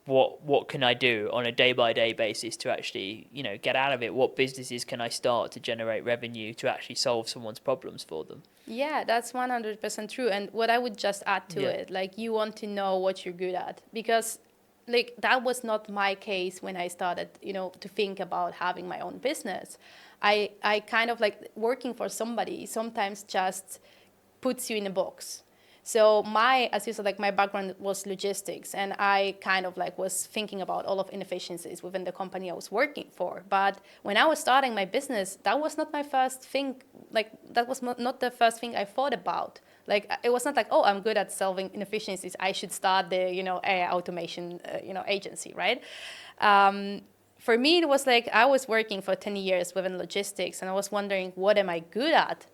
What can I do on a day-by-day basis to actually, get out of it? What businesses can I start to generate revenue to actually solve someone's problems for them? Yeah, that's 100% true. And what I would just add to it, like you want to know what you're good at, because like that was not my case when I started, to think about having my own business. I kind of like working for somebody sometimes just puts you in a box. So as you said, like my background was logistics, and I kind of like was thinking about all of inefficiencies within the company I was working for. But when I was starting my business, that was not my first thing. Like that was not the first thing I thought about. Like it was not like, oh, I'm good at solving inefficiencies, I should start the AI automation agency, right? For me, it was like I was working for 10 years within logistics, and I was wondering, what am I good at?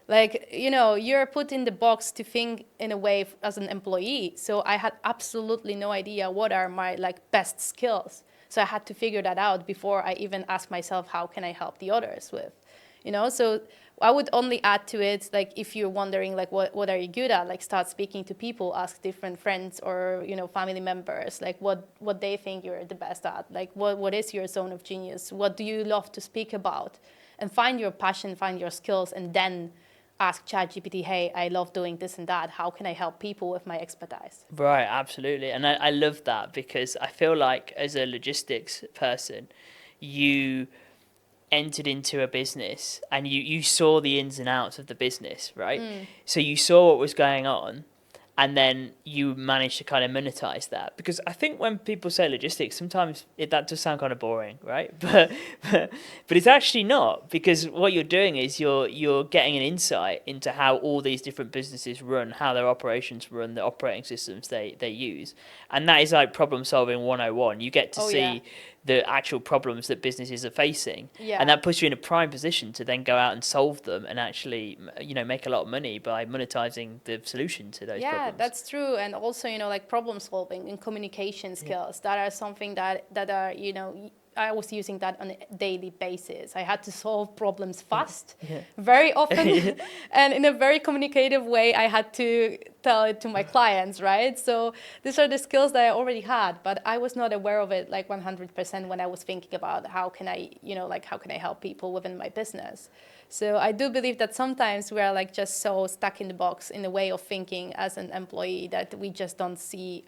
Like, you're put in the box to think in a way as an employee. So I had absolutely no idea what are my like best skills. So I had to figure that out before I even asked myself, how can I help the others with? So I would only add to it, like if you're wondering like what are you good at, like start speaking to people, ask different friends or family members, like what they think you're the best at, like what is your zone of genius, what do you love to speak about, and find your passion, find your skills, and then ask ChatGPT, hey, I love doing this and that. How can I help people with my expertise? Right, absolutely. And I love that, because I feel like as a logistics person, you entered into a business and you saw the ins and outs of the business, right? So you saw what was going on, and then you managed to kind of monetize that. Because I think when people say logistics, sometimes that does sound kind of boring, right? But it's actually not, because what you're doing is you're getting an insight into how all these different businesses run, how their operations run, the operating systems they use. And that is like problem solving 101. You get to see the actual problems that businesses are facing, and that puts you in a prime position to then go out and solve them and actually make a lot of money by monetizing the solution to those problems. That's true. And also like problem solving and communication skills, that are something that are I was using that on a daily basis. I had to solve problems fast, Yeah. very often, and in a very communicative way. I had to tell it to my clients, right? So these are the skills that I already had, but I was not aware of it like 100% when I was thinking about how can I, how can I help people within my business. So I do believe that sometimes we are like just so stuck in the box in the way of thinking as an employee that we just don't see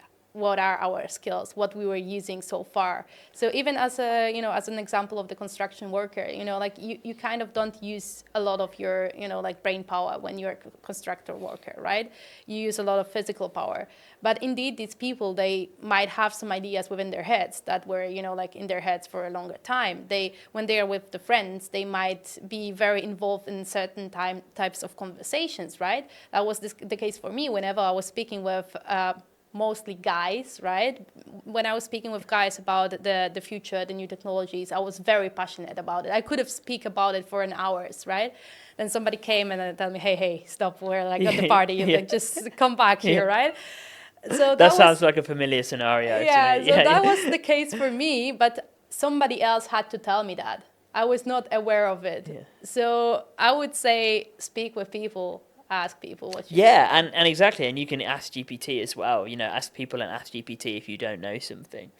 what are our skills, what we were using so far. So even as as an example of the construction worker, like you kind of don't use a lot of your, like brain power when you're a constructor worker, right? You use a lot of physical power. But indeed, these people, they might have some ideas within their heads that were, like in their heads for a longer time. When they are with the friends, they might be very involved in certain types of conversations, right? That was the case for me whenever I was speaking with mostly guys, right? When I was speaking with guys about the future, the new technologies, I was very passionate about it. I could have speak about it for an hours, right? Then somebody came and told me, hey, stop, we're like at the party, Yeah. like just come back here, right? So That sounds like a familiar scenario to me. so that was the case for me, but somebody else had to tell me that. I was not aware of it. Yeah. So I would say speak with people, ask people what you Yeah, and exactly, and you can ask GPT as well. Ask people and ask GPT if you don't know something.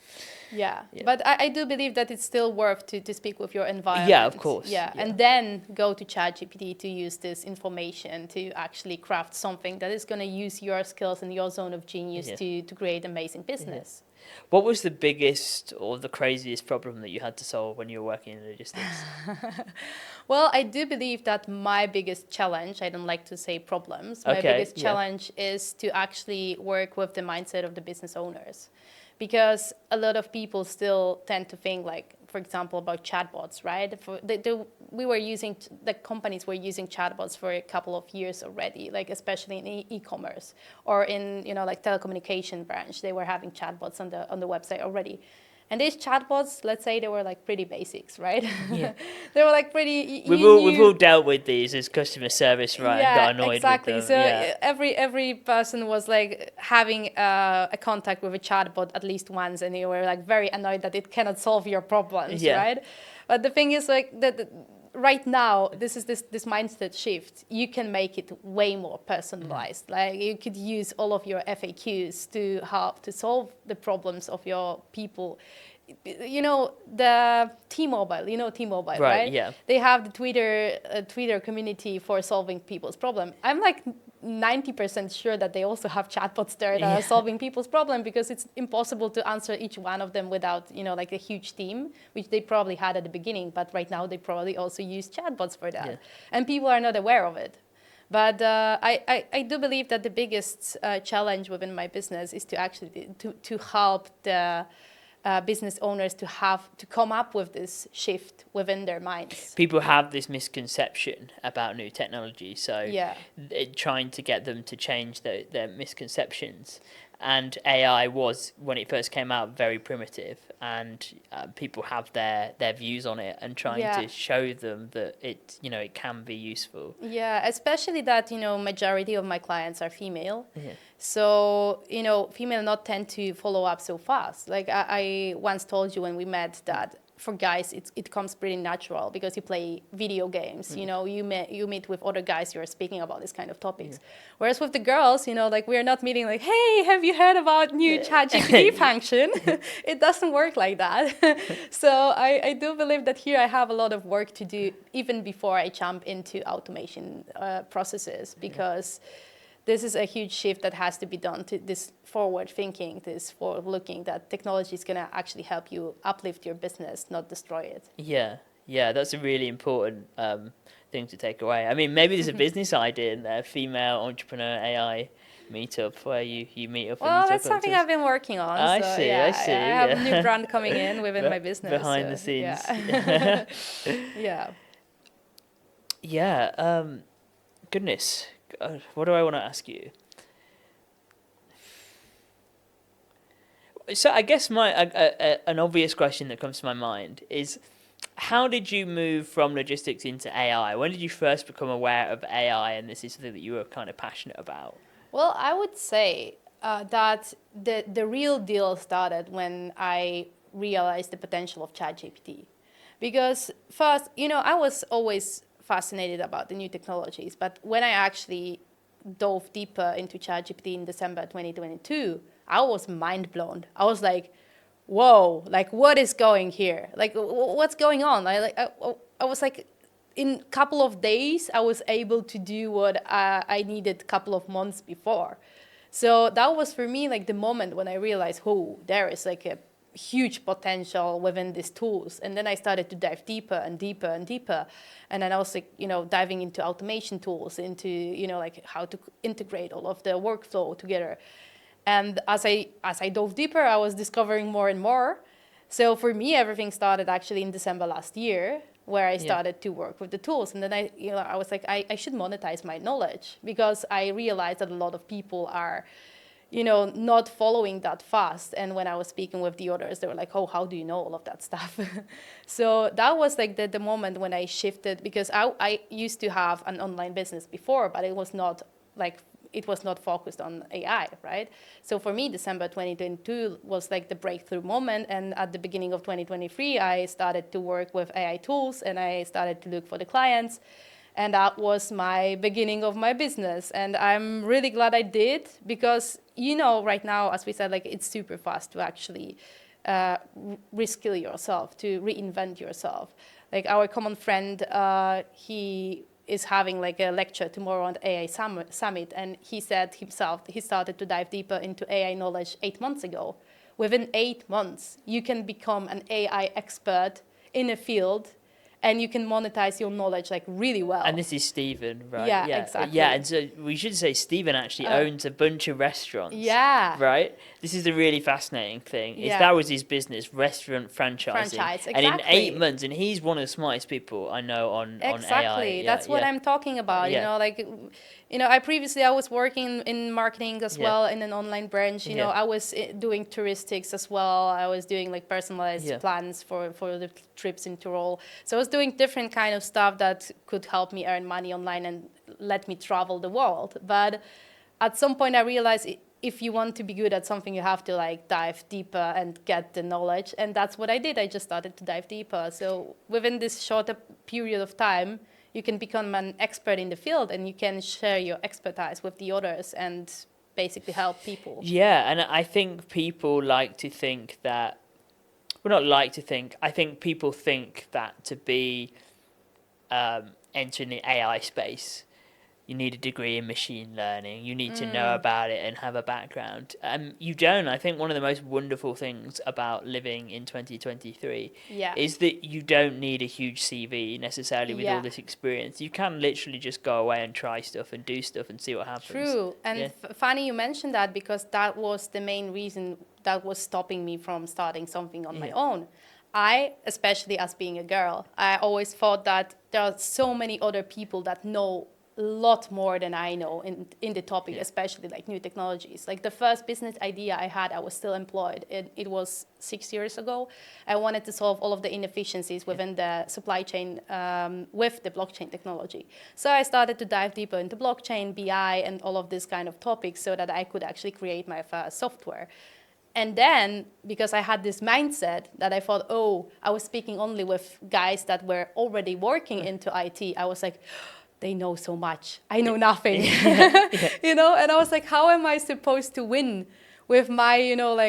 Yeah, but I do believe that it's still worth to speak with your environment. Yeah, of course. Yeah, and then go to ChatGPT to use this information to actually craft something that is going to use your skills and your zone of genius to create amazing business. What was the biggest or the craziest problem that you had to solve when you were working in logistics? Well, I do believe that my biggest challenge, I don't like to say problems, my biggest challenge is to actually work with the mindset of the business owners. Because a lot of people still tend to think like, for example, about chatbots, right? The companies were using chatbots for a couple of years already, like especially in e-commerce or in, like telecommunication branch, they were having chatbots on the website already. And these chatbots, let's say they were like pretty basics, right? Yeah. They were like pretty. We've all dealt with these as customer service, right? Yeah, and got annoyed exactly. with them. So every person was like having a contact with a chatbot at least once, and you were like very annoyed that it cannot solve your problems, right? But the thing is like that. Right now, this mindset shift. You can make it way more personalized. Like you could use all of your FAQs to help to solve the problems of your people. The T-Mobile, right? Yeah. They have the Twitter community for solving people's problem. I'm like 90% sure that they also have chatbots there that are solving people's problem, because it's impossible to answer each one of them without, like a huge team, which they probably had at the beginning, but right now they probably also use chatbots for that. And people are not aware of it. But I do believe that the biggest challenge within my business is to actually to help the business owners to come up with this shift within their minds. People have this misconception about new technology, so trying to get them to change their misconceptions. And AI was, when it first came out, very primitive, and people have their views on it, and trying to show them that it can be useful. Yeah, especially that majority of my clients are female. So, female not tend to follow up so fast. Like I once told you when we met that for guys, it comes pretty natural because you play video games, you meet with other guys, you're speaking about this kind of topics. Whereas with the girls, like we're not meeting like, hey, have you heard about new ChatGPT function? It doesn't work like that. So I do believe that here I have a lot of work to do even before I jump into automation processes, because this is a huge shift that has to be done to this forward thinking, this forward looking, that technology is going to actually help you uplift your business, not destroy it. Yeah, that's a really important thing to take away. I mean, maybe there's a business idea in there, female entrepreneur AI meetup, where you meet up. Well, that's something I've been working on. I see. I have a new brand coming in within my business. Behind the scenes. Yeah. Goodness. What do I want to ask you? So I guess an obvious question that comes to my mind is, how did you move from logistics into AI? When did you first become aware of AI, and this is something that you were kind of passionate about? Well, I would say that the real deal started when I realized the potential of ChatGPT. Because first, I was always fascinated about the new technologies, but when I actually dove deeper into ChatGPT in December 2022, I was mind blown. I was like, whoa, like what is going here? Like what's going on? I was like, in a couple of days, I was able to do what I needed a couple of months before. So that was for me like the moment when I realized, oh, there is like a huge potential within these tools. And then I started to dive deeper and deeper and deeper. And then I was like, diving into automation tools, into, like how to integrate all of the workflow together. And as I dove deeper, I was discovering more and more. So for me, everything started actually in December last year, where I started to work with the tools. And then I was like, I should monetize my knowledge, because I realized that a lot of people are, not following that fast. And when I was speaking with the others, they were like, oh, how do you know all of that stuff? So that was like the moment when I shifted, because I used to have an online business before, but it was not focused on AI, right? So for me, December 2022 was like the breakthrough moment. And at the beginning of 2023, I started to work with AI tools, and I started to look for the clients. And that was my beginning of my business. And I'm really glad I did, because, right now, as we said, like it's super fast to actually reskill yourself, to reinvent yourself. Like our common friend, he is having like a lecture tomorrow on the AI Summit. And he said himself, he started to dive deeper into AI knowledge 8 months ago. Within 8 months, you can become an AI expert in a field, and you can monetize your knowledge like really well. And this is Stephen, right? Yeah, exactly. Yeah, and so we should say Stephen actually owns a bunch of restaurants. Yeah. Right? This is the really fascinating thing. Is Yeah. that was his business, restaurant franchising. Franchise, And in exactly. 8 months, and he's one of the smartest people I know on AI. Exactly. That's what I'm talking about. Yeah. I was working in marketing as well, in an online branch. I was doing touristics as well. I was doing like personalized plans for the trips in Tyrol. So I was doing different kind of stuff that could help me earn money online and let me travel the world. But at some point I realized, if you want to be good at something, you have to like dive deeper and get the knowledge. And that's what I did. I just started to dive deeper. So within this shorter period of time, you can become an expert in the field, and you can share your expertise with the others and basically help people. Yeah, and I think people like to think that, well, not like to think, I think people think that to be entering the AI space, you need a degree in machine learning, you need to know about it and have a background. You don't. I think one of the most wonderful things about living in 2023 is that you don't need a huge CV necessarily with all this experience. You can literally just go away and try stuff and do stuff and see what happens. True. And funny you mentioned that, because that was the main reason that was stopping me from starting something on my own. I, especially as being a girl, I always thought that there are so many other people that know a lot more than I know in the topic, especially like new technologies. Like the first business idea I had, I was still employed. It was 6 years ago. I wanted to solve all of the inefficiencies within the supply chain with the blockchain technology. So I started to dive deeper into blockchain, BI, and all of this kind of topics, so that I could actually create my first software. And then, because I had this mindset that I thought, I was speaking only with guys that were already working into IT, I was like, they know so much. I know nothing. And I was like, how am I supposed to win with my,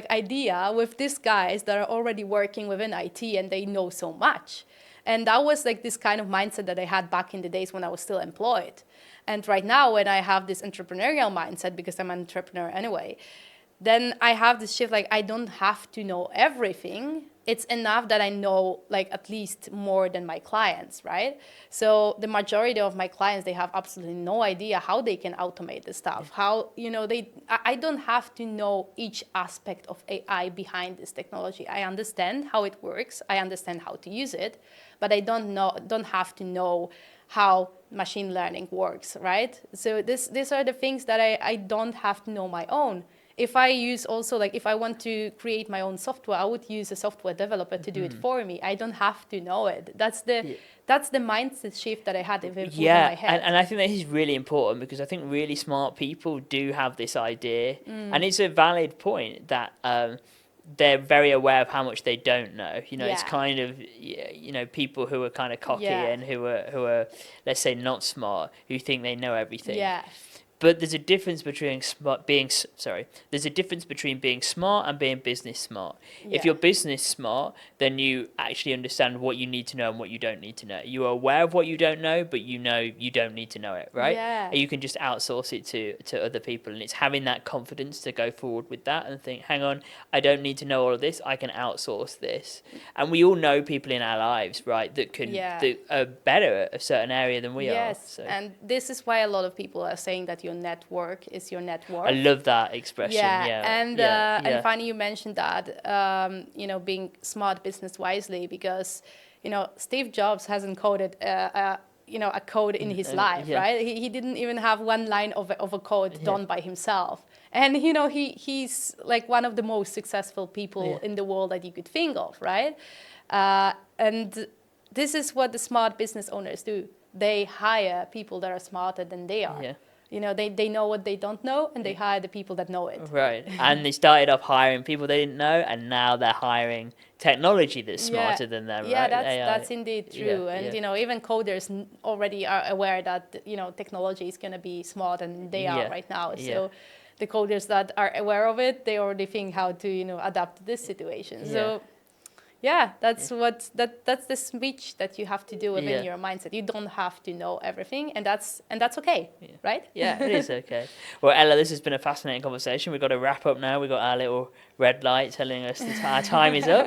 idea with these guys that are already working within IT and they know so much? And that was like this kind of mindset that I had back in the days when I was still employed. And right now, when I have this entrepreneurial mindset, because I'm an entrepreneur anyway, then I have this shift, like I don't have to know everything. It's enough that I know like at least more than my clients, right? So the majority of my clients, they have absolutely no idea how they can automate this stuff. How, I don't have to know each aspect of AI behind this technology. I understand how it works. I understand how to use it, but I don't have to know how machine learning works, right? So these are the things that I don't have to know my own. If I use also, like if I want to create my own software, I would use a software developer to do it for me. I don't have to know it. That's the mindset shift that I had within my head. And I think this is really important, because I think really smart people do have this idea, and it's a valid point that they're very aware of how much they don't know. You know, it's Yeah. kind of, you know, people who are kind of cocky Yeah. and who are, let's say, not smart, who think they know everything. Yeah. But there's a difference between there's a difference between being smart and being business smart. Yeah. If you're business smart, then you actually understand what you need to know and what you don't need to know. You are aware of what you don't know, but you know you don't need to know it, right? Yeah. And you can just outsource it to other people. And it's having that confidence to go forward with that and think, hang on, I don't need to know all of this. I can outsource this. And we all know people in our lives, right, that that are better at a certain area than we are. Yes, So and this is why a lot of people are saying that your network is your net worth. I love that expression. And funny you mentioned that, you know, being smart business wisely, because, you know, Steve Jobs hasn't coded a code in his life, right? He didn't even have one line of a code done by himself. And, you know, he's like one of the most successful people in the world that you could think of, right? And this is what the smart business owners do. They hire people that are smarter than they are. Yeah. You know, they know what they don't know, and they hire the people that know it. Right. And they started off hiring people they didn't know, and now they're hiring technology that's smarter than them, yeah, right? that's indeed true. And, you know, even coders already are aware that, you know, technology is going to be smarter than they are right now. So the coders that are aware of it, they already think how to, you know, adapt to this situation. So yeah, that's the switch that you have to do within your mindset. You don't have to know everything, and that's okay, right? Yeah, it is okay. Well, Ela, this has been a fascinating conversation. We've got to wrap up now. We've got our little red light telling us that our time is up.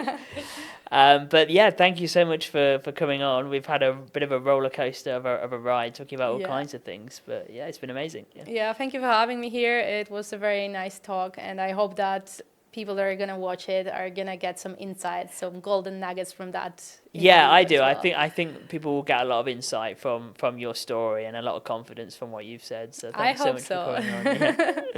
But yeah, thank you so much for coming on. We've had a bit of a roller coaster of a ride, talking about all kinds of things. But yeah, it's been amazing. Yeah, thank you for having me here. It was a very nice talk, and I hope that people that are going to watch it are going to get some insights, some golden nuggets from that. Yeah, I do. Well. I think people will get a lot of insight from your story and a lot of confidence from what you've said. So thanks so much for coming on. Yeah.